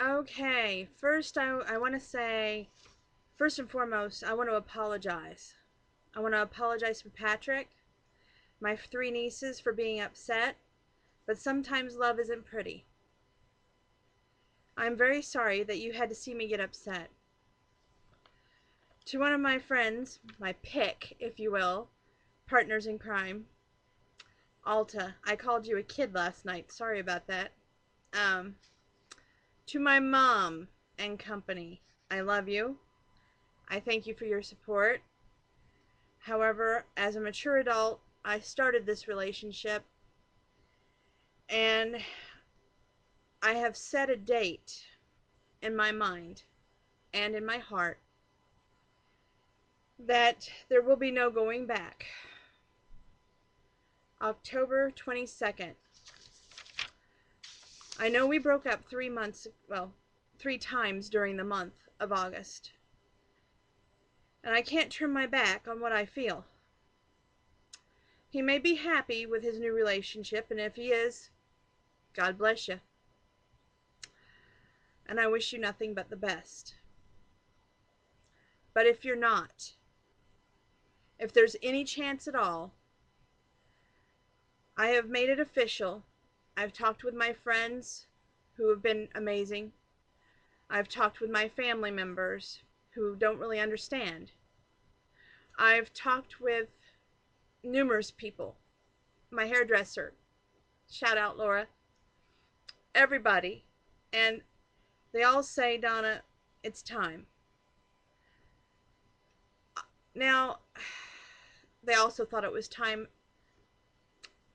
Okay, first I want to say, first and foremost, I want to apologize. I want to apologize for Patrick, my three nieces for being upset, but sometimes love isn't pretty. I'm very sorry that you had to see me get upset. To one of my friends, my pick, if you will, partners in crime, Alta, I called you a kid last night. Sorry about that. Um, to my mom and company, I love you. I thank you for your support. However, as a mature adult, I started this relationship and I have set a date in my mind and in my heart that there will be no going back. October 22nd. I know we broke up 3 months, well, 3 times during the month of August. And I can't turn my back on what I feel. He may be happy with his new relationship, and if he is, God bless you. And I wish you nothing but the best. But if you're not, if there's any chance at all, I have made it official. I've talked with my friends who have been amazing. I've talked with my family members who don't really understand. I've talked with numerous people. My hairdresser, shout out Laura, everybody. And they all say, Donna, it's time. Now, they also thought it was time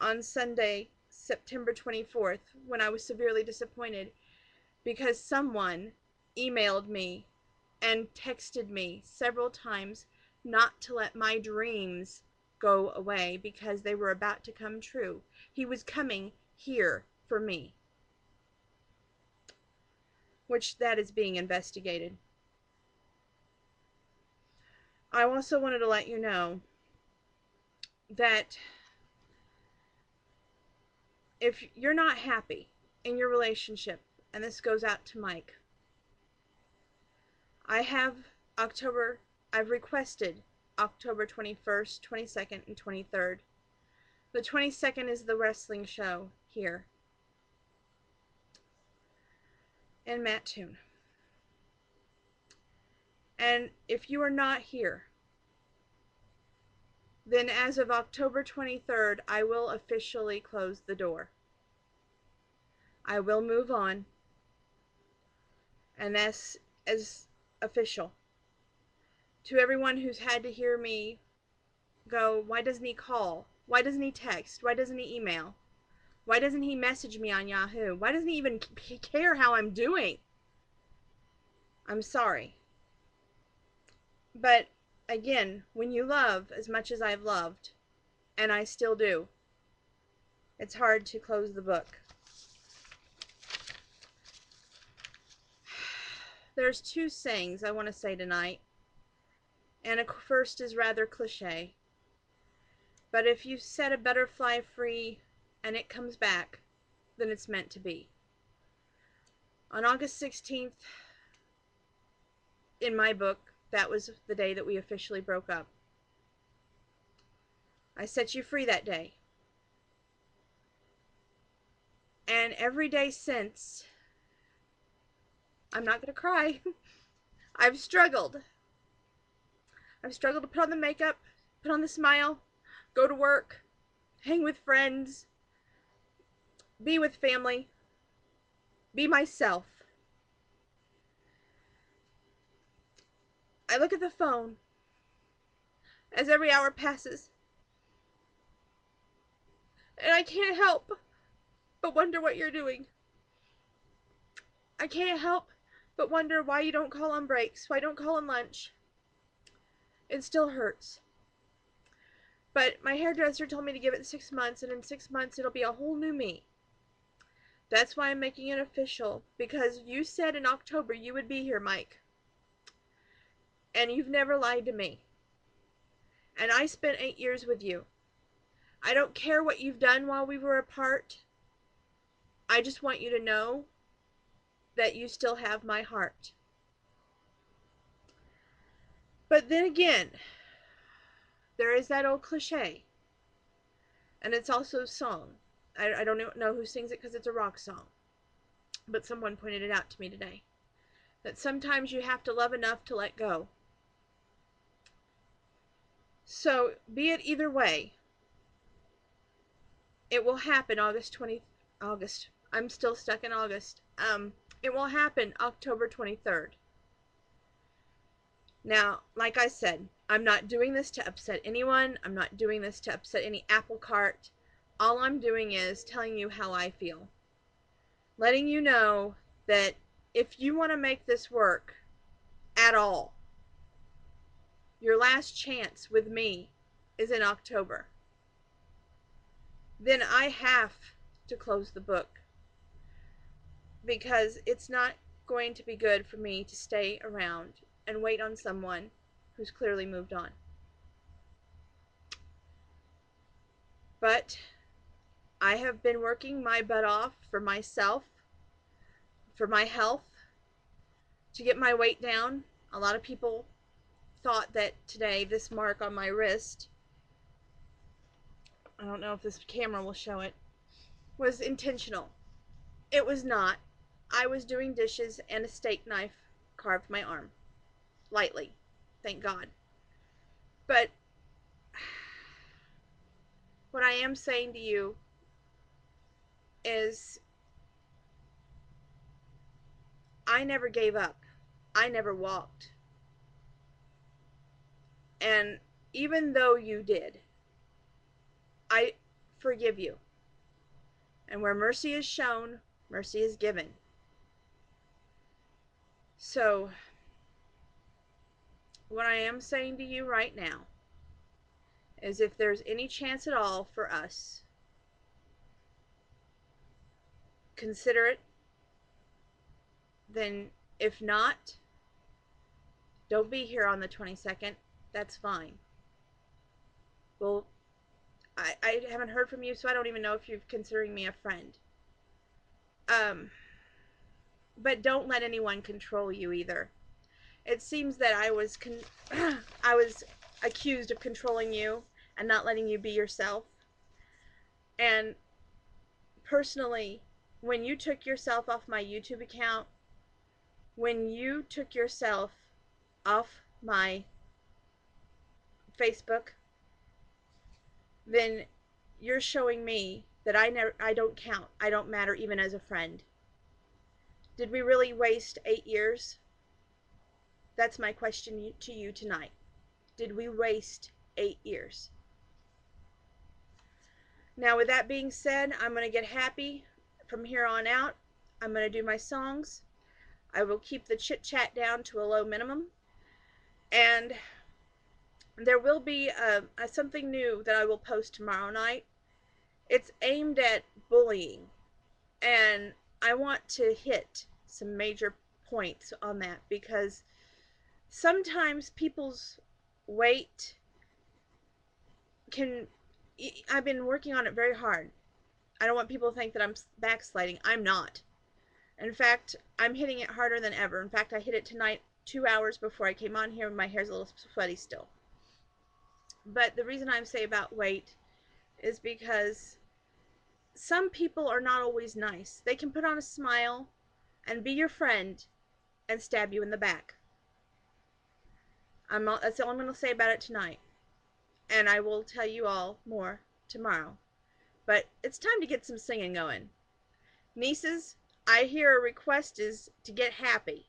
on Sunday, September 24th, when I was severely disappointed because someone emailed me and texted me several times not to let my dreams go away because they were about to come true. He was coming here for me, which that is being investigated. I also wanted to let you know that if you're not happy in your relationship, and this goes out to Mike, I have October, I've requested October 21st, 22nd, and 23rd. The 22nd is the wrestling show here in Mattoon. And if you are not here, then as of October 23rd, I will officially close the door. I will move on, and that's as official. To everyone who's had to hear me go, why doesn't he call? Why doesn't he text? Why doesn't he email? Why doesn't he message me on Yahoo? Why doesn't he even care how I'm doing? I'm sorry. But again, when you love as much as I've loved, and I still do, it's hard to close the book. There's two sayings I want to say tonight, and a first is rather cliche. But if you set a butterfly free and it comes back, then it's meant to be. On August 16th, in my book, that was the day that we officially broke up. I set you free that day. And every day since, I'm not going to cry. I've struggled. I've struggled to put on the makeup, put on the smile, go to work, hang with friends, be with family, be myself. I look at the phone as every hour passes, and I can't help but wonder what you're doing. I can't help but wonder why you don't call on breaks, why you don't call on lunch. It still hurts. But my hairdresser told me to give it 6 months, and in 6 months it'll be a whole new me. That's why I'm making it official, because you said in October you would be here, Mike. And you've never lied to me. And I spent 8 years with you. I don't care what you've done while we were apart. I just want you to know that you still have my heart. But then again, there is that old cliche, and it's also a song. I don't know who sings it because it's a rock song, but someone pointed it out to me today. That sometimes you have to love enough to let go. So, be it either way, it will happen August. I'm still stuck in August. It will happen October 23rd. Now, like I said, I'm not doing this to upset anyone. I'm not doing this to upset any apple cart. All I'm doing is telling you how I feel. Letting you know that if you want to make this work at all, your last chance with me is in October. Then I have to close the book, because it's not going to be good for me to stay around and wait on someone who's clearly moved on. But I have been working my butt off for myself, for my health, to get my weight down. A lot of people thought that today this mark on my wrist, I don't know if this camera will show it, was intentional. It was not. I was doing dishes and a steak knife carved my arm. Lightly. Thank God. But what I am saying to you is I never gave up. I never walked. And even though you did, I forgive you. And where mercy is shown, mercy is given. So, what I am saying to you right now is if there's any chance at all for us, consider it. Then, if not, don't be here on the 22nd. That's fine. Well, I haven't heard from you, so I don't even know if you're considering me a friend. But don't let anyone control you either. It seems that I was I was accused of controlling you and not letting you be yourself. And personally, when you took yourself off my YouTube account, when you took yourself off my Facebook, then you're showing me that I don't count. I don't matter even as a friend. Did we really waste 8 years? That's my question to you tonight. Did we waste 8 years? Now, with that being said, I'm going to get happy from here on out. I'm going to do my songs. I will keep the chit chat down to a low minimum. And there will be something new that I will post tomorrow night. It's aimed at bullying. And I want to hit some major points on that, because sometimes people's weight can... I've been working on it very hard. I don't want people to think that I'm backsliding. I'm not. In fact, I'm hitting it harder than ever. In fact, I hit it tonight 2 hours before I came on here. My hair's a little sweaty still. But the reason I'm saying about weight is because some people are not always nice. They can put on a smile and be your friend and stab you in the back. That's all I'm going to say about it tonight. And I will tell you all more tomorrow. But it's time to get some singing going. Nieces, I hear a request is to get happy.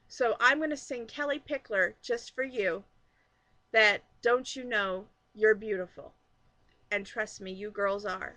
So I'm going to sing Kelly Pickler just for you. That Don't You Know You're Beautiful. And trust me, you girls are.